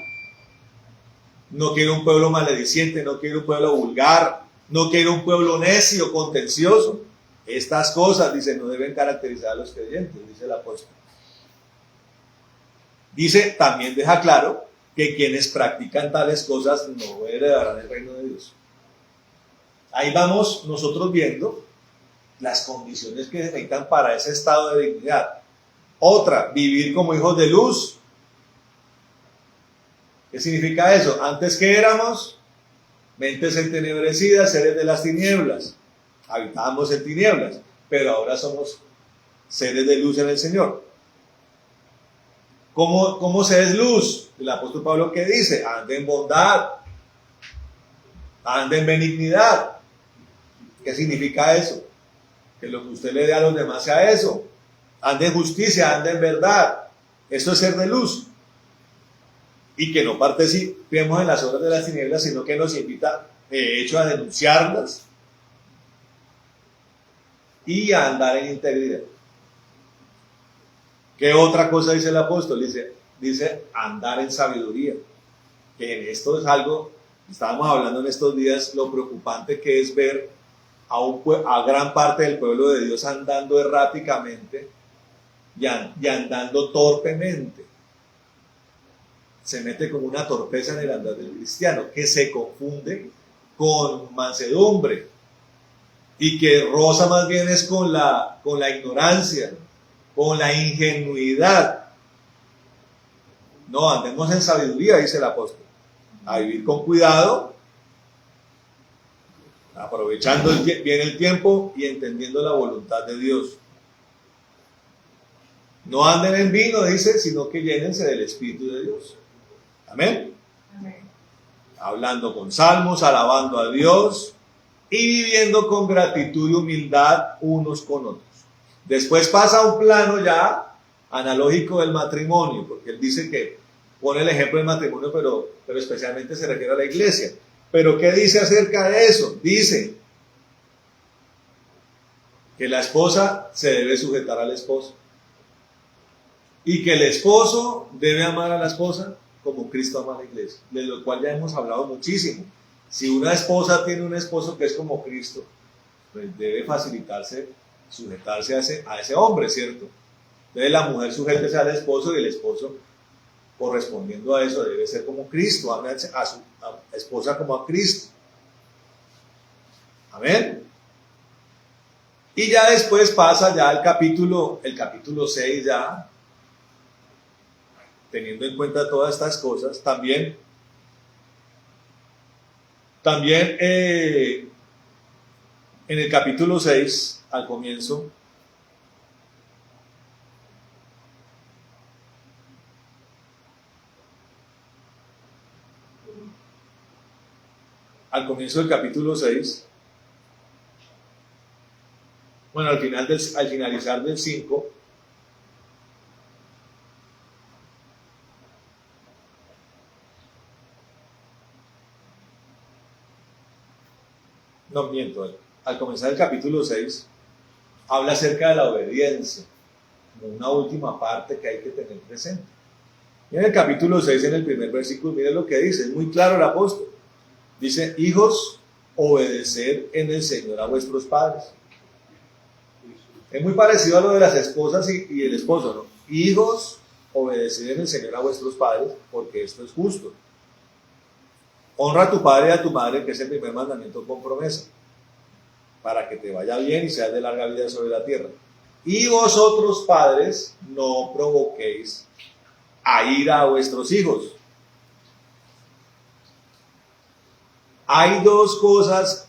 No quiere un pueblo malediciente, no quiere un pueblo vulgar, no quiere un pueblo necio, contencioso. Estas cosas, dice, no deben caracterizar a los creyentes, dice el apóstol. Dice, también deja claro que quienes practican tales cosas no heredarán el reino de Dios. Ahí vamos nosotros viendo las condiciones que se necesitan para ese estado de dignidad. Otra, vivir como hijos de luz. ¿Qué significa eso? Antes que éramos mentes entenebrecidas, seres de las tinieblas. Habitábamos en tinieblas, pero ahora somos seres de luz en el Señor. ¿Cómo se es luz? El apóstol Pablo, ¿qué dice? Ande en bondad, ande en benignidad. ¿Qué significa eso? Que lo que usted le dé a los demás sea eso. Ande en justicia, ande en verdad. Eso es ser de luz. Y que no participemos en las obras de las tinieblas, sino que nos invita, de hecho, a denunciarlas y a andar en integridad. ¿Qué otra cosa dice el apóstol? Dice andar en sabiduría. Que en esto es algo, estábamos hablando en estos días, lo preocupante que es ver a gran parte del pueblo de Dios andando erráticamente y andando torpemente. Se mete como una torpeza en el andar del cristiano, que se confunde con mansedumbre y que roza más bien es con la ignorancia, con la ingenuidad. No, andemos en sabiduría, dice el apóstol, a vivir con cuidado, aprovechando bien el tiempo y entendiendo la voluntad de Dios. No anden en vino, dice, sino que llénense del Espíritu de Dios. Amén. Amén. Hablando con salmos, alabando a Dios y viviendo con gratitud y humildad unos con otros. Después pasa a un plano ya analógico del matrimonio, porque él dice que pone el ejemplo del matrimonio, pero especialmente se refiere a la iglesia. Pero ¿qué dice acerca de eso? Dice que la esposa se debe sujetar al esposo y que el esposo debe amar a la esposa como Cristo ama a la iglesia, de lo cual ya hemos hablado muchísimo. Si una esposa tiene un esposo que es como Cristo, pues debe sujetarse a ese hombre, ¿cierto? Entonces la mujer sujétese al esposo y el esposo, correspondiendo a eso, debe ser como Cristo, ame a su esposa como a Cristo. Amén. Y ya después pasa ya el capítulo 6 ya, teniendo en cuenta todas estas cosas, también en el capítulo 6, al comienzo, al comienzo del capítulo 6, bueno, al finalizar del 5, no miento, al comenzar el capítulo 6, habla acerca de la obediencia, como una última parte que hay que tener presente. Y en el capítulo 6, en el primer versículo, miren lo que dice, es muy claro el apóstol. Dice, hijos, obedeced en el Señor a vuestros padres. Es muy parecido a lo de las esposas y el esposo, ¿no? Hijos, obedeced en el Señor a vuestros padres, porque esto es justo. Honra a tu padre y a tu madre, que es el primer mandamiento con promesa, para que te vaya bien y seas de larga vida sobre la tierra. Y vosotros, padres, no provoquéis a ira a vuestros hijos. Hay dos cosas,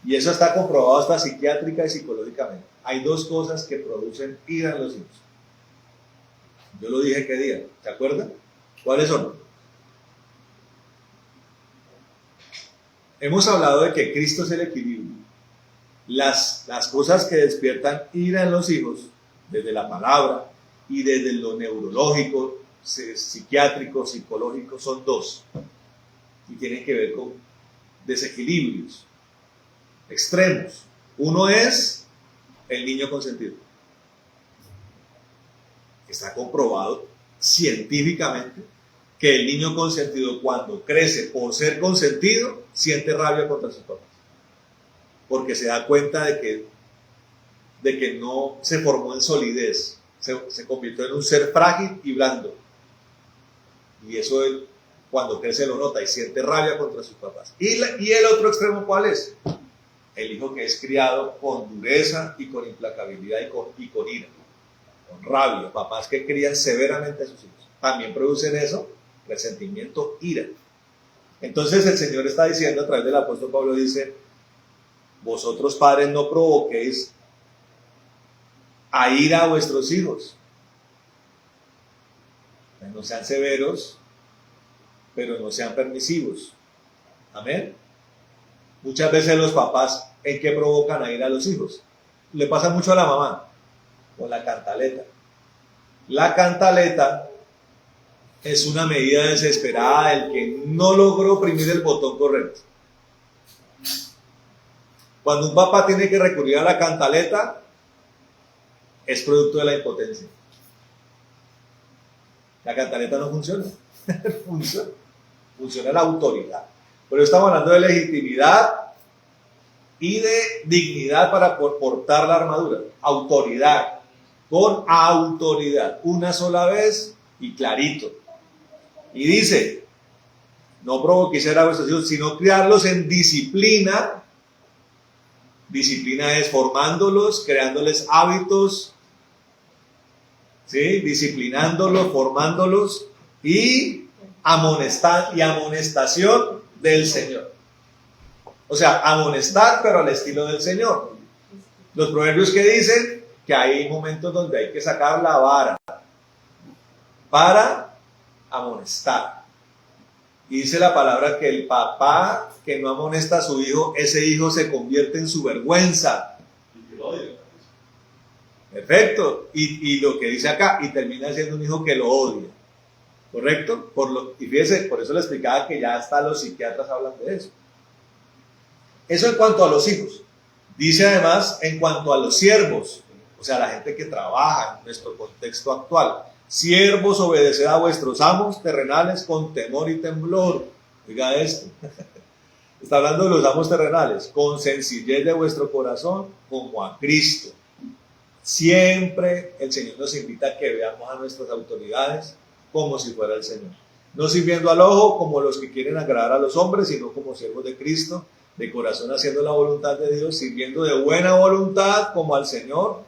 y eso está comprobado hasta psiquiátrica y psicológicamente. Hay dos cosas que producen ira en los hijos. Yo lo dije qué día, ¿se acuerdan? ¿Cuáles son? Hemos hablado de que Cristo es el equilibrio. Las cosas que despiertan ira en los hijos, desde la palabra y desde lo neurológico, psiquiátrico, psicológico, son dos. Y tienen que ver con desequilibrios extremos. Uno es el niño consentido. Está comprobado científicamente que el niño consentido, cuando crece por ser consentido, siente rabia contra sus papás, porque se da cuenta de que no se formó en solidez, se convirtió en un ser frágil y blando, y eso él, cuando crece, lo nota y siente rabia contra sus papás. Y el otro extremo, ¿cuál es? El hijo que es criado con dureza y con implacabilidad y con ira, con rabia. Papás que crían severamente a sus hijos también producen eso, resentimiento, ira. Entonces el Señor está diciendo, a través del apóstol Pablo, dice, vosotros padres no provoquéis a ira a vuestros hijos. No sean severos, pero no sean permisivos. Amén. Muchas veces los papás, ¿en qué provocan a ira a los hijos? Le pasa mucho a la mamá, con la cantaleta. La cantaleta es una medida desesperada del que no logró oprimir el botón correcto. Cuando un papá tiene que recurrir a la cantaleta, es producto de la impotencia. La cantaleta no funciona. Funciona la autoridad. Pero estamos hablando de legitimidad y de dignidad para portar la armadura. Autoridad. Con autoridad. Una sola vez y clarito. Y dice, no provoquéis a vuestros hijos, sino criarlos en disciplina. Disciplina es formándolos, creándoles hábitos, ¿sí? Disciplinándolos, formándolos y amonestación del Señor. O sea, amonestar, pero al estilo del Señor. Los proverbios que dicen que hay momentos donde hay que sacar la vara para amonestar. Y dice la palabra que el papá que no amonesta a su hijo, ese hijo se convierte en su vergüenza. Perfecto. Y lo que dice acá, y termina siendo un hijo que lo odia. ¿Correcto? Y fíjese, por eso le explicaba que ya hasta los psiquiatras hablan de eso. Eso en cuanto a los hijos. Dice además en cuanto a los siervos, o sea, la gente que trabaja en nuestro contexto actual. Siervos, obedeced a vuestros amos terrenales con temor y temblor. Oiga esto. Está hablando de los amos terrenales. Con sencillez de vuestro corazón, como a Cristo. Siempre el Señor nos invita a que veamos a nuestras autoridades como si fuera el Señor. No sirviendo al ojo como los que quieren agradar a los hombres, sino como siervos de Cristo, de corazón haciendo la voluntad de Dios, sirviendo de buena voluntad como al Señor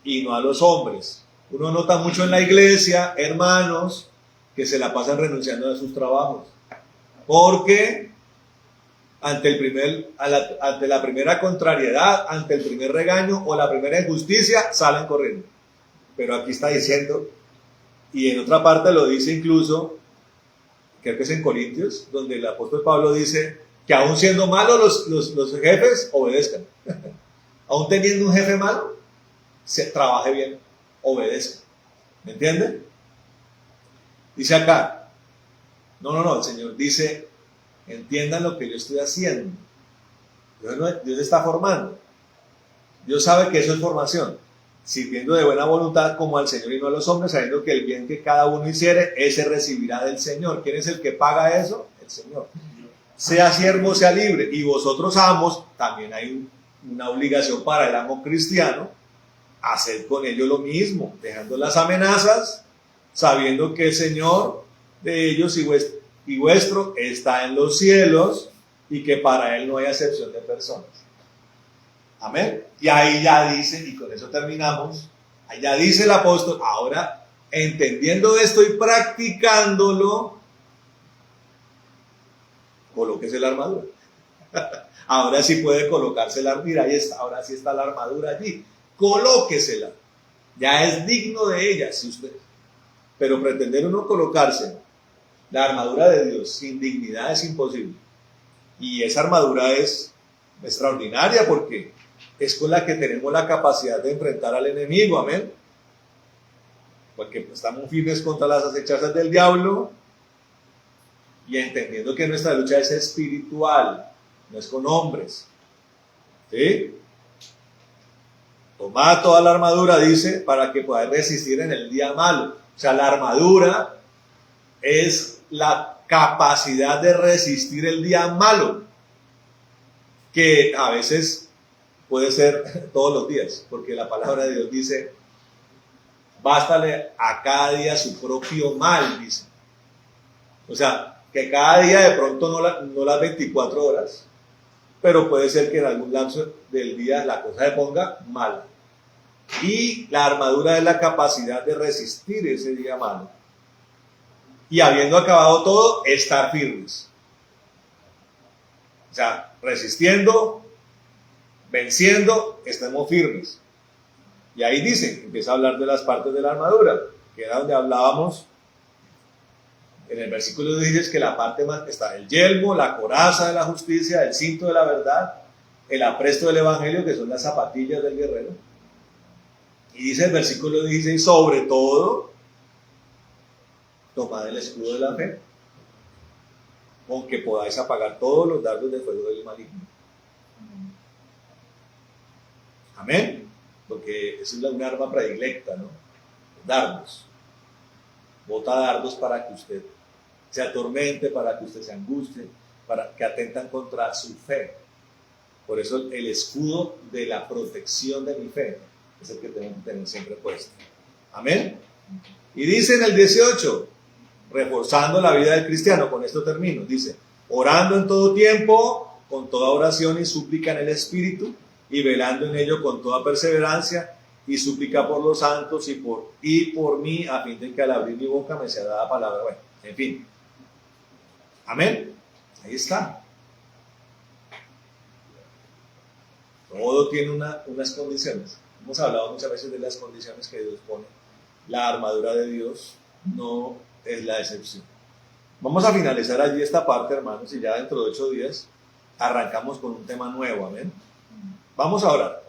y no a los hombres. Uno nota mucho en la iglesia, hermanos, que se la pasan renunciando a sus trabajos, porque ante la primera contrariedad, ante el primer regaño o la primera injusticia, salen corriendo. Pero aquí está diciendo, y en otra parte lo dice incluso, creo que es en Corintios, donde el apóstol Pablo dice, Que aún siendo malos los jefes, obedezcan. Aún teniendo un jefe malo, se trabaje bien, obedezca. ¿Me entienden? Dice acá, no, el Señor dice, entiendan lo que yo estoy haciendo. Dios está formando. Dios sabe que eso es formación, sirviendo de buena voluntad como al Señor y no a los hombres, sabiendo que el bien que cada uno hiciere, ese recibirá del Señor. ¿Quién es el que paga eso? El Señor. Sea siervo, sea libre. Y vosotros amos, también hay una obligación para el amo cristiano, hacer con ellos lo mismo, dejando las amenazas, sabiendo que el Señor de ellos y vuestro está en los cielos y que para Él no hay acepción de personas. Amén. Y ahí ya dice, y con eso terminamos, ahí ya dice el apóstol, ahora entendiendo esto y practicándolo, colóquese la armadura. Ahora sí puede colocarse la armadura, ahí está, ahora sí está la armadura allí. Colóquesela. Ya es digno de ella, si usted. Pero pretender uno colocarse la armadura de Dios sin dignidad es imposible. Y esa armadura es extraordinaria porque es con la que tenemos la capacidad de enfrentar al enemigo, amén. Porque estamos firmes contra las acechanzas del diablo y entendiendo que nuestra lucha es espiritual, no es con hombres. ¿Sí? Tomad toda la armadura, dice, para que podáis resistir en el día malo. O sea, la armadura es la capacidad de resistir el día malo, que a veces puede ser todos los días, porque la palabra de Dios dice, bástale a cada día su propio mal, dice. O sea, que cada día de pronto no las 24 horas, pero puede ser que en algún lapso del día la cosa se ponga mal. Y la armadura es la capacidad de resistir ese día malo. Y habiendo acabado todo, estar firmes. O sea, resistiendo, venciendo, estemos firmes. Y ahí dice, empieza a hablar de las partes de la armadura, que era donde hablábamos. En el versículo dice que la parte más está el yelmo, la coraza de la justicia, el cinto de la verdad, el apresto del evangelio, que son las zapatillas del guerrero. Y dice el versículo 16, sobre todo, tomad el escudo de la fe, con que podáis apagar todos los dardos de fuego del maligno. Amén. Porque esa es un arma predilecta, ¿no? Dardos. Bota dardos para que usted se atormente, para que usted se angustie, para que atentan contra su fe. Por eso el escudo de la protección de mi fe es el que tenemos que tener siempre puesto. Amén. Y dice en el 18, reforzando la vida del cristiano, con esto termino, dice, orando en todo tiempo, con toda oración y súplica en el Espíritu, y velando en ello con toda perseverancia y súplica por los santos y por mí, a fin de que al abrir mi boca me sea dada palabra. Bueno, en fin. Amén. Ahí está. Todo tiene unas condiciones. Hemos hablado muchas veces de las condiciones que Dios pone. La armadura de Dios no es la excepción. Vamos a finalizar allí esta parte, hermanos, y ya dentro de 8 días arrancamos con un tema nuevo. Amén. Vamos a orar.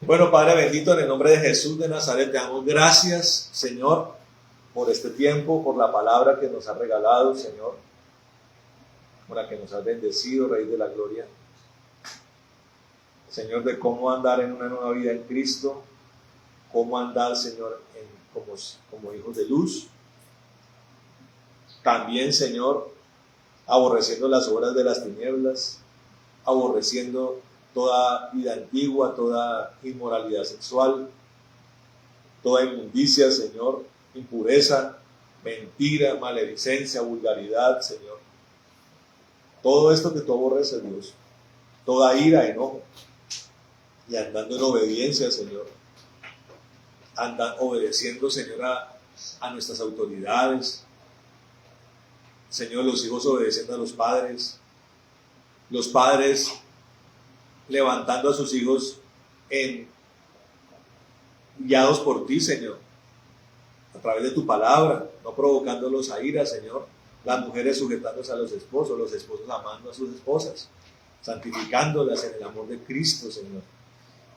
Bueno, Padre bendito, en el nombre de Jesús de Nazaret, te damos gracias, Señor, por este tiempo, por la palabra que nos has regalado, Señor, por la que nos has bendecido, Rey de la Gloria. Señor, de cómo andar en una nueva vida en Cristo, cómo andar, Señor, como hijos de luz. También, Señor, aborreciendo las obras de las tinieblas, aborreciendo toda vida antigua, toda inmoralidad sexual, toda inmundicia, Señor, impureza, mentira, maledicencia, vulgaridad, Señor. Todo esto que tú aborreces, Dios, toda ira, enojo, y andando en obediencia, Señor, obedeciendo, Señor, a nuestras autoridades. Señor, los hijos obedeciendo a los padres levantando a sus hijos guiados por ti, Señor, a través de tu palabra, no provocándolos a ira, Señor, las mujeres sujetándose a los esposos amando a sus esposas, santificándolas en el amor de Cristo, Señor.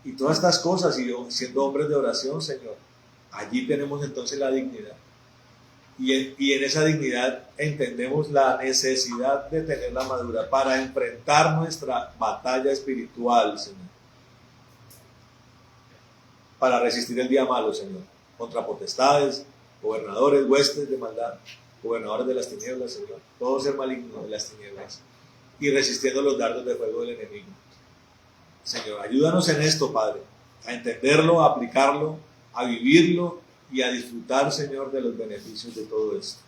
Y todas estas cosas, y siendo hombres de oración, Señor, allí tenemos entonces la dignidad. Y en esa dignidad entendemos la necesidad de tener la madura para enfrentar nuestra batalla espiritual, Señor. Para resistir el día malo, Señor, contra potestades, gobernadores, huestes de maldad, gobernadores de las tinieblas, Señor, todo ser maligno de las tinieblas, y resistiendo los dardos de fuego del enemigo. Señor, ayúdanos en esto, Padre, a entenderlo, a aplicarlo, a vivirlo y a disfrutar, Señor, de los beneficios de todo esto.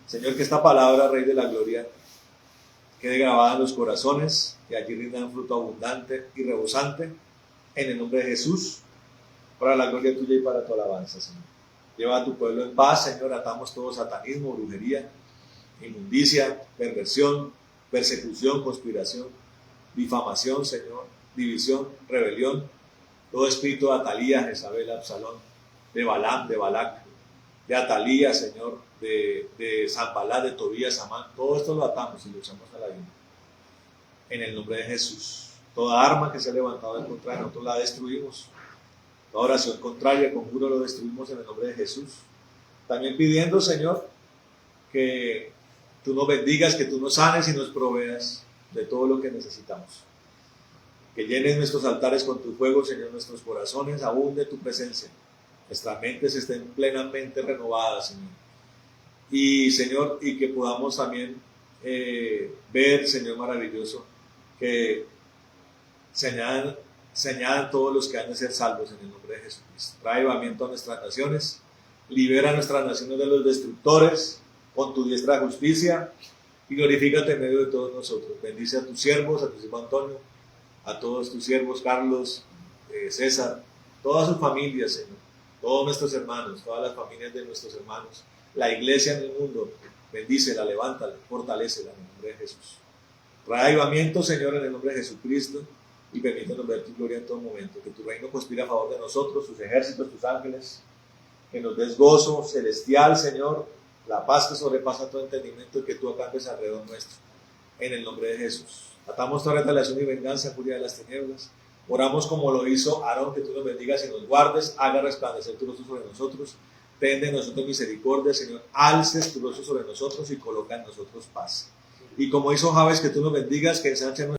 Señor, que esta palabra, Rey de la Gloria, quede grabada en los corazones, que allí rindan fruto abundante y rebosante, en el nombre de Jesús, para la gloria tuya y para tu alabanza, Señor. Lleva a tu pueblo en paz, Señor. Atamos todo satanismo, brujería, inmundicia, perversión, persecución, conspiración, difamación, Señor, división, rebelión, todo espíritu de Atalía, Jezabel, Absalón, de Balaam, de Balac, de Atalía, Señor, de Sanballat, de Tobías, Amán, todo esto lo atamos y lo usamos a la vida. En el nombre de Jesús. Toda arma que se ha levantado en contra de nosotros la destruimos. Toda oración contraria, conjuro, lo destruimos en el nombre de Jesús. También pidiendo, Señor, que tú nos bendigas, que tú nos sanes y nos proveas de todo lo que necesitamos. Que llenes nuestros altares con tu fuego, Señor, nuestros corazones abunde tu presencia. Nuestras mentes estén plenamente renovadas, Señor. Y, Señor, y que podamos también ver, Señor maravilloso, que se añadan todos los que han de ser salvos en el nombre de Jesucristo. Trae avivamiento a nuestras naciones, libera a nuestras naciones de los destructores con tu diestra de justicia y glorifícate en medio de todos nosotros. Bendice a tus siervos, a tu siervo Antonio, a todos tus siervos Carlos, César, todas sus familias, Señor, todos nuestros hermanos, todas las familias de nuestros hermanos, la iglesia en el mundo, bendícela, levántala, fortalécela en el nombre de Jesús. Trae avivamiento, Señor, en el nombre de Jesucristo, y permítanos ver tu gloria en todo momento, que tu reino conspire a favor de nosotros, tus ejércitos, tus ángeles, que nos des gozo celestial, Señor, la paz que sobrepasa todo entendimiento y que tú acampes alrededor nuestro, en el nombre de Jesús. Atamos toda retaliación y venganza, furia de las tinieblas. Oramos como lo hizo Aarón, que tú nos bendigas y nos guardes, haga resplandecer tu rostro sobre nosotros, ten de nosotros misericordia, Señor, alces tu rostro sobre nosotros y coloca en nosotros paz. Y como hizo Jabes, que tú nos bendigas, que ensanche nuestro